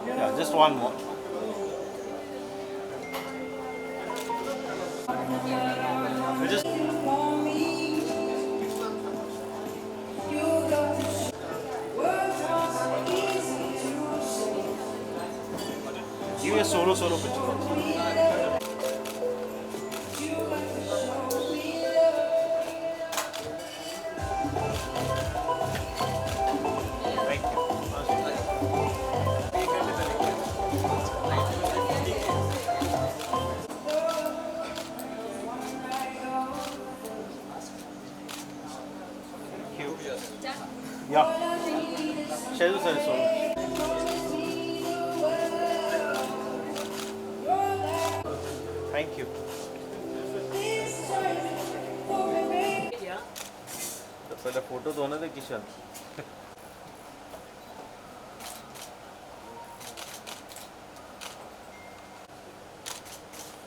Yeah, just one more. We just give a solo picture. Thank you. Yeah. Schedule solo. Thank you. तो पहले photo दो ना दे Kishan.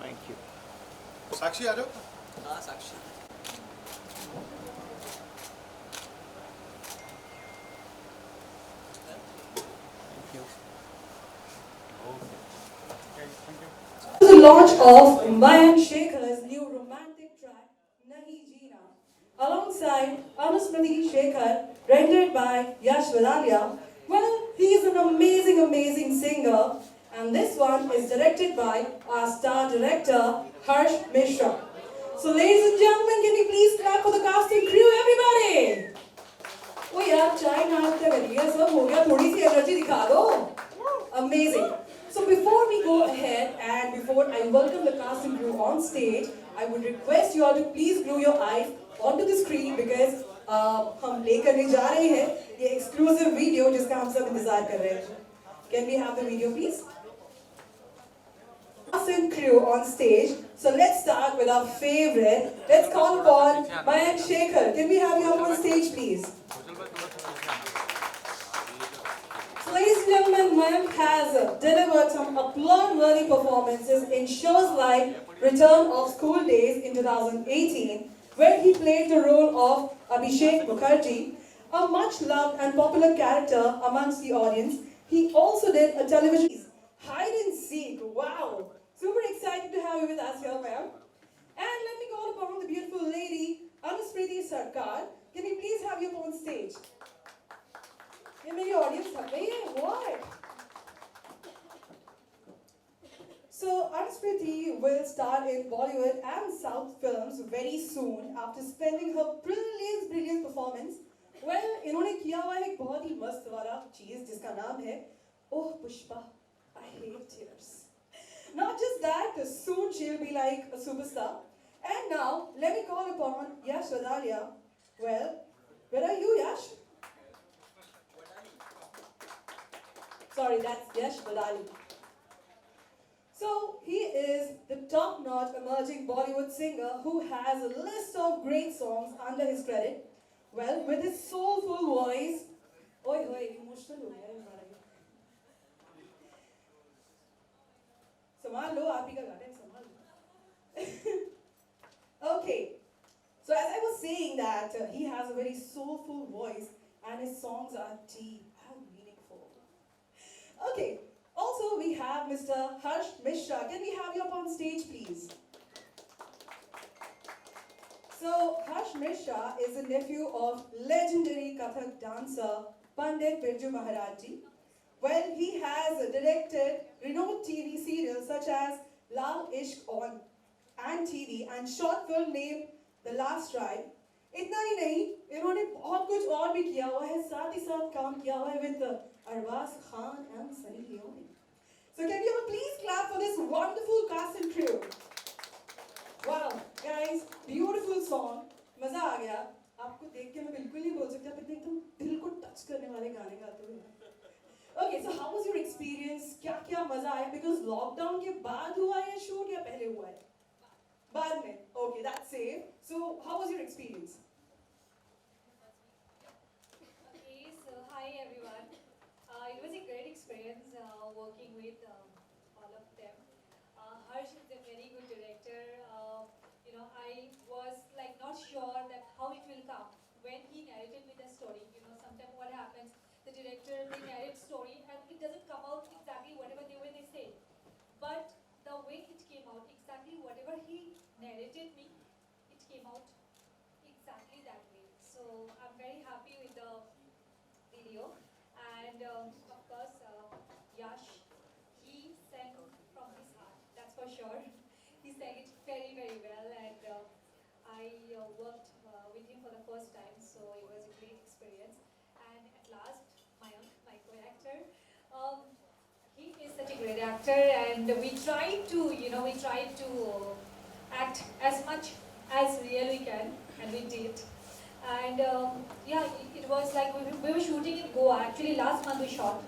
Thank you. साक्षी आ जाओ. हाँ साक्षी. Thank you. The launch of Mayank Shekhar's new romantic track, Nahi Jeena, alongside Anusmriti Shekhar, rendered by Yash Vadalia. Well, he is an amazing, amazing singer, and this one is directed by our star director, Harsh Mishra. So, ladies and gentlemen, can you please clap for the cast and crew, everybody? Oh यार चाय नाश्ता करिए सब हो गया थोड़ी सी energy दिखा दो. Amazing. So before we go ahead and before I welcome the cast and crew on stage, I would request you all to please glue your eyes onto the screen because हम play करने जा रहे हैं ये exclusive video जिसका हम सब इंतजार कर रहे हैं. Can we have the video please? Cast and crew on stage. So let's start with our favorite. Let's call upon Mayank Shekhar. Can we have you up on stage please? So ladies and gentlemen, Mayank has delivered some applaud-worthy performances in shows like Return of School Days in 2018, where he played the role of Abhishek Mukherjee, a much-loved and popular character amongst the audience. He also did a television Hide and Seek. Wow! Super excited to have you with us here, Mayank. And let me call upon the beautiful lady, Anusmriti Sarkar. Can we please have you up on stage? ये मेरी audience थक गई है. What? So Anusmriti will star in Bollywood and South films very soon after spending her brilliant performance. Well, इन्होंने किया हुआ एक बहुत ही मस्त वाला चीज जिसका नाम है Oh Pushpa, I hate tears. Not just that, soon she'll be like a superstar. And now, let me call upon Yash Vadalia. Well, where are you, Yash? Sorry, that's Yash Badali. So, he is the top-notch emerging Bollywood singer who has a list of great songs under his credit. Well, with his soulful voice, oi, emotional ho gaya है संभाल लो आप ही का गाना है संभाल लो. Okay, so as I was saying that he has a very soulful voice and his songs are deep and meaningful. Okay, also we have Mr. Harsh Mishra. Can we have you up on stage, please? So, Harsh Mishra is a nephew of legendary Kathak dancer Pandit Birju Maharaj ji. Well, he has directed renowned TV serials such as Lal Ishq on and TV and short film named The Last Ride. इतना ही नहीं, इन्होंने बहुत कुछ और भी किया हुआ है, साथ ही साथ काम किया हुआ है with Arbaaz Khan and Sunny Leone. So can you all please clap for this wonderful cast and crew? Wow, guys, beautiful song. मजा आ गया. आपको देख के मैं बिल्कुल नहीं बोल सकता, पर एकदम दिल को टच करने वाले गाने गाते हुए. Okay, so how was your experience? क्या मजा आया? Because lockdown के बाद हुआ है shoot या पहले हुआ है? बाद में. Okay, that's safe. So how was your experience? Okay, so hi everyone. It was a great experience working with all of them. Harsh is a very good director. I was like not sure that how it will come when he narrated me the story. Sometimes what happens, the director will narrate story and it doesn't come out exactly So I'm very happy with the video. And of course, Yash, he sang from his heart, that's for sure. He sang it very, very well, and I worked with him for the first time, so it was a great experience. And at last, Mayank, my co-actor, he is such a great actor, and we tried to, act as much as real we can, and we did. And yeah, it was like we were shooting in Goa. Actually, last month we shot,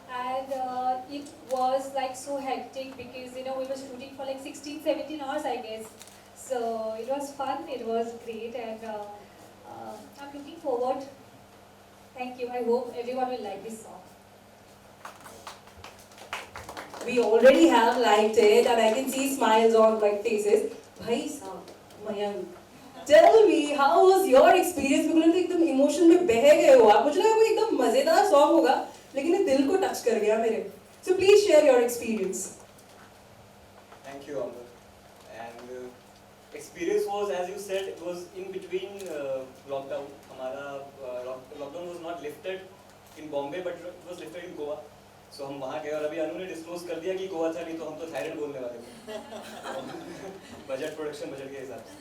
and it was like so hectic because we were shooting for like 16, 17 hours, I guess. So it was fun. It was great, and I'm looking forward. Thank you. I hope everyone will like this song. We already have liked it, and I can see smiles on my faces. Bhai साहब, Mayank, tell me how was your experience? बिल्कुल तो एकदम emotion में बह गए हो आप. मुझे लगा वो एकदम मजेदार सॉन्ग होगा, लेकिन ये दिल को टच कर गया मेरे. So please share your experience. Thank you, Amber. And experience was, as you said, it was in between lockdown. हमारा lockdown was not lifted in Bombay, but it was lifted in Goa. So हम वहाँ गए और अभी अनु ने disclose कर दिया कि गोवा था, नहीं तो हम तो थाईलैंड बोलने वाले थे. बजट प्रोडक्शन बजट के हिसाब से.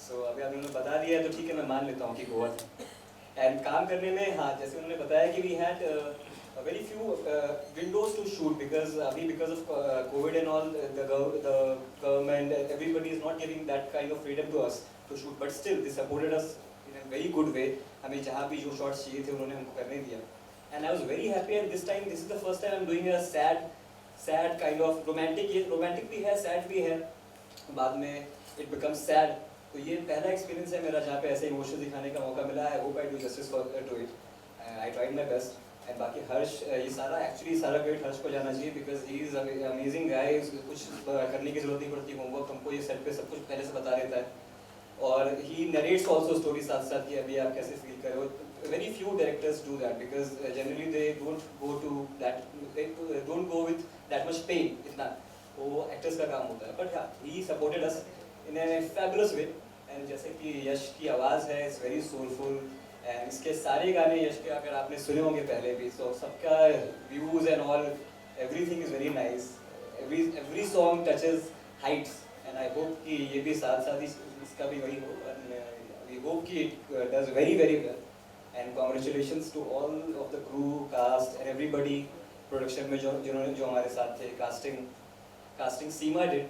So अभी अनु ने बता दिया है तो ठीक है, मैं मान लेता हूँ कि गोवा था. And काम करने में हाँ, जैसे उन्होंने बताया कि we had very few windows to shoot because of COVID and all, the government, everybody is not giving that kind of freedom to us to shoot. But still, they supported us in a very good way. हमें जहाँ भी जो shots चाहिए थे उन्होंने हमको करने दिया. And I was very happy. And this time, this is the first time I'm doing a sad kind of romantic भी है, sad भी है. बाद में it becomes sad. तो ये पहला experience है मेरा जहाँ पे ऐसे emotion दिखाने का मौका मिला. I hope I do justice to it. I tried my best. And बाकी हर्ष, ये सारा credit हर्ष को जाना चाहिए because he is an amazing guy. कुछ करने की जरूरत नहीं पड़ती, homework हमको ये set पे सब कुछ पहले से बता देता है. और he narrates also stories साथ साथ कि अभी आप कैसे feel कर रहे हो. Very few directors do that because generally they don't go with that much pain. इतना वो actors का काम होता है. But yeah, he supported us in a fabulous way. And जैसे कि यश की आवाज़ है, it's very soulful. And इसके सारे गाने यश के अगर आपने सुने होंगे पहले भी, so सबका views and all, everything is very nice. Every song touches heights. And I hope कि ये भी साथ साथ इसका भी वही हो. And we hope कि it does very very well. And congratulations to all of the crew, cast and everybody. Production में जो हमारे साथ थे, casting Seema did.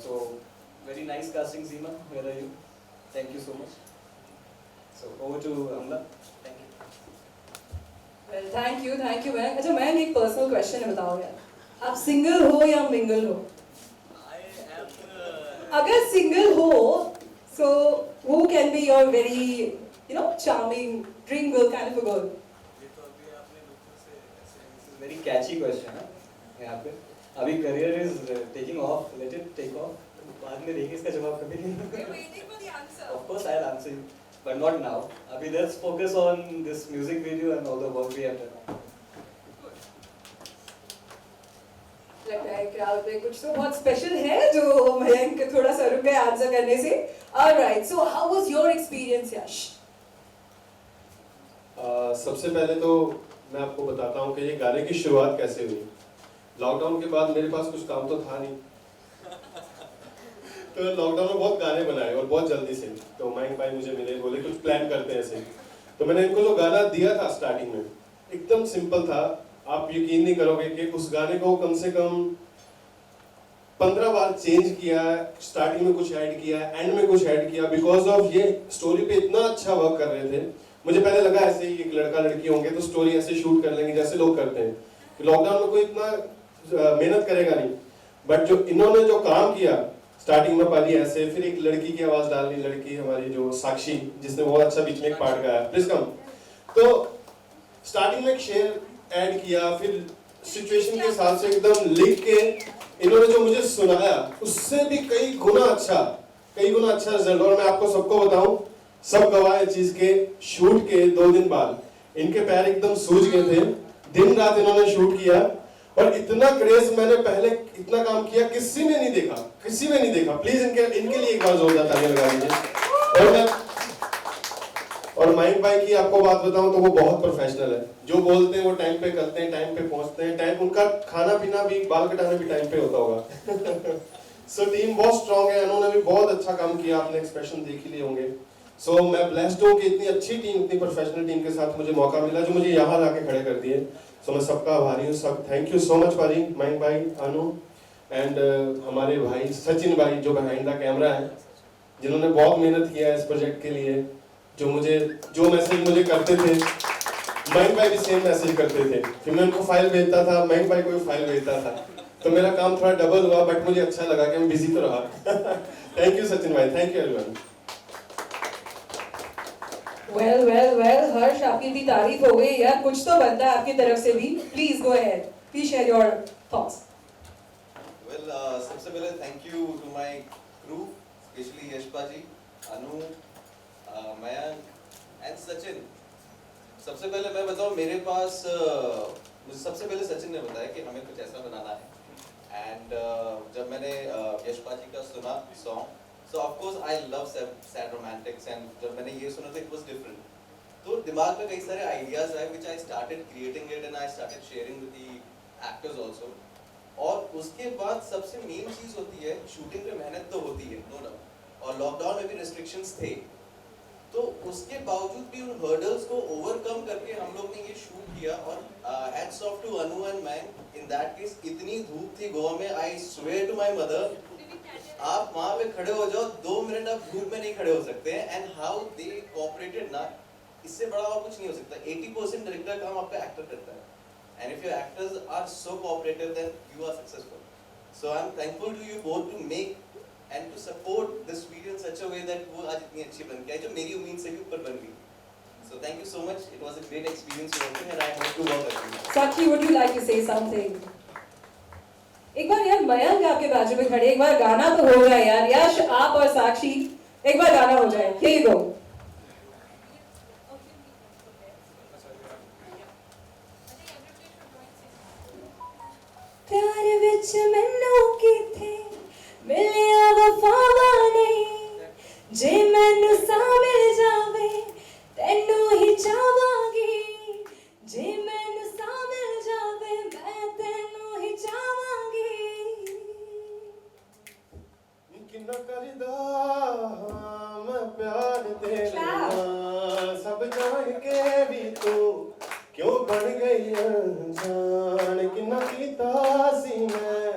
So very nice casting, Seema. Where are you? Thank you so much. So over to Amla. Thank you. Well, thank you, Mayank. अच्छा Mayank, एक personal question है, बताओ यार. आप single हो या mingle हो? I am. अगर single हो, so who can be your very charming dream girl kind of a girl? ये तो अभी आपने लोगों से ऐसे, this is very catchy question है यहाँ पे. अभी career is taking off. Let it take off. बाद में देंगे इसका जवाब कभी. We're waiting for the answer. Of course I'll answer you, but not now. अभी let's focus on this music video and all the work we have done. लगता है crowd में कुछ तो बहुत स्पेशल है जो मयंक थोड़ा सा रुक गए आंसर करने से. Alright, so how was your experience, Yash? सबसे पहले तो मैं आपको बताता हूँ कि ये गाने की शुरुआत कैसे हुई. लॉकडाउन के बाद मेरे पास कुछ काम तो था नहीं, तो लॉकडाउन में बहुत गाने बनाए और बहुत जल्दी से. तो मयंक भाई मुझे मिले, बोले कुछ प्लान करते हैं ऐसे. तो मैंने इनको जो गाना दिया था स्टार्टिंग में, एकदम सिंपल था. आप यकीन नहीं करोगे कि उस गाने को कम से कम 15 बार चेंज किया. स्टार्टिंग में कुछ ऐड किया, एंड में कुछ ऐड किया. बिकॉज ऑफ ये स्टोरी पे इतना अच्छा वर्क कर रहे थे. मुझे पहले लगा ऐसे ही एक लड़का लड़की होंगे तो स्टोरी ऐसे शूट कर लेंगे जैसे लोग करते हैं, लॉकडाउन में कोई इतना मेहनत करेगा नहीं. बट जो इन्होंने जो काम किया, स्टार्टिंग में पहले ऐसे, फिर एक लड़की की आवाज डालनी, लड़की हमारी जो साक्षी जिसने बहुत अच्छा बीच में एक पार्ट गाया, प्लीज कम. तो स्टार्टिंग में एक शेर ऐड किया, फिर सिचुएशन के हिसाब से एकदम लिख के इन्होंने जो मुझे सुनाया उससे भी कई गुना अच्छा रिजल्ट. और मैं आपको सबको बताऊं, सब गवाह चीज के शूट के 2 दिन बाद इनके पैर एकदम सूज गए थे. दिन रात इन्होंने शूट किया और इतना क्रेज मैंने पहले इतना काम किया किसी में नहीं देखा. प्लीज इनके लिए एक बार जोरदार तालियां लगा दीजिए. और मैं माइक भाई की आपको बात बताऊं तो वो बहुत प्रोफेशनल है, जो बोलते हैं वो टाइम पे करते हैं, टाइम पे पहुंचते हैं, टाइम उनका खाना पीना भी, बाल कटाना भी टाइम पे होता होगा। सो टीम बहुत स्ट्रांग है, उन्होंने भी बहुत अच्छा काम किया, आपने एक्सप्रेशन देख ही लिए होंगे। सो मैं ब्लेस्ड हूँ कि इतनी अच्छी टीम, इतनी प्रोफेशनल टीम के साथ मुझे मौका मिला, जो मुझे यहाँ लाके खड़े कर दिए। सो मैं सबका आभारी हूँ, सब थैंक यू सो मच पाजी, माइक भाई, अनु एंड हमारे भाई सचिन भाई जो बिहाइंड द कैमरा है, जिन्होंने बहुत मेहनत किया है इस प्रोजेक्ट के लिए। जो मैसेज मुझे करते थे, माइक भाई भी सेम मैसेज करते थे, फिर मैं उनको फाइल भेजता था, माइक भाई को भी फाइल भेजता था, तो मेरा काम थोड़ा डबल हुआ, बट मुझे अच्छा लगा कि मैं बिजी तो रहा। थैंक यू सचिन भाई, थैंक यू एवरीवन। Well, हर्ष आपकी भी तारीफ हो गई यार, कुछ तो बनता है आपकी तरफ से भी। Please go ahead, please share your thoughts. Well, सबसे पहले thank you to my crew, specially यशपा जी, अनु, मयंक एंड सचिन। सबसे पहले मैं बताऊं, मेरे पास मुझे सबसे पहले सचिन ने बताया कि हमें कुछ ऐसा बनाना है, एंड जब मैंने यशपा जी का सुना song, so of course I love sad Romantics, and जब मैंने ये सुना तो इट वाज डिफरेंट, तो दिमाग में कई सारे आइडियाज आए which I started creating it and I started sharing with the actors also. और उसके बाद सबसे मेन चीज होती है, शूटिंग पे मेहनत तो होती है नो डाउट, और लॉकडाउन में भी रिस्ट्रिक्शंस थे, तो उसके बावजूद भी उन हर्डल्स को ओवरकम करके हम लोग ने ये शूट किया। और hats off to Anu and man, in that case इतनी धूप थी गोवा में, I swear to my mother, आप वहां पे खड़े हो जाओ 2 मिनट आप धूप में नहीं खड़े हो सकते हैं, एंड हाउ दे कोऑपरेटेड ना, इससे बड़ा और कुछ नहीं हो सकता। 80% डायरेक्टर काम आपका एक्टर करता है, and if your actors are so cooperative then you are successful. So I am thankful to you both to make and to support this video in such a way that वो आज इतनी अच्छी बन के आई, जो मेरी उम्मीद से भी ऊपर बन गई। So thank you so much, it was a great experience working and I hope to work with you. Sakshi, would you like to say something? एक बार यार मयंक आपके बाजू में खड़े, एक बार गाना तो हो जाए यार, यश आप और साक्षी एक बार गाना हो जाए। Here you go. प्यार विच मैनू किथे मिलिया वफावा नहीं, जे मैनू सा मिल जावे तैनू ही चावांगी, जे मैनू सा मिल जावे मैं तैनू ही चावांगी। किन्ना करदा मैं प्यार तेरे नाल, सब जान के भी तू क्यों बन गई अनजान, किन्ना कीता सी मैं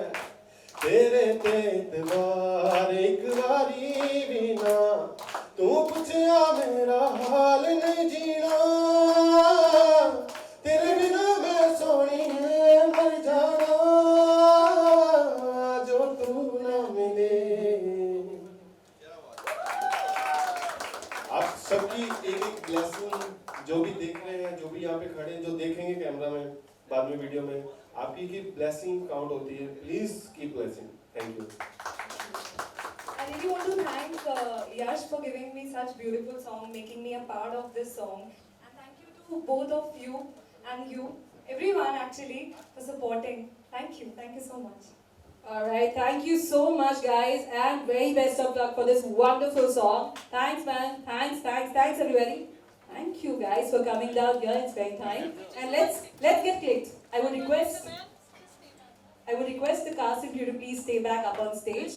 तेरे ते इतबार, एक बारी भी ना तू पुछया मेरा हाल नहीं जीना, तेरे बिना मैं सोनी है मर जाना, जो तू ना मिले। आप सबकी एक एक ब्लेसिंग, जो भी देख रहे हैं, जो भी यहाँ पे खड़े हैं, जो देखेंगे कैमरा में, बाद में वीडियो में, आपकी की ब्लेसिंग काउंट होती है। Please keep blessing. Thank you. I really want to thank Yash for giving me such beautiful song, making me a part of this song, and thank you to both of you and you, everyone actually, for supporting. Thank you so much. All right, thank you so much guys, and very best of luck for this wonderful song. Thanks man, thanks everybody. Thank you guys for coming down here and spending time. And let's get clicked. I would request the cast and crew to please stay back up on stage.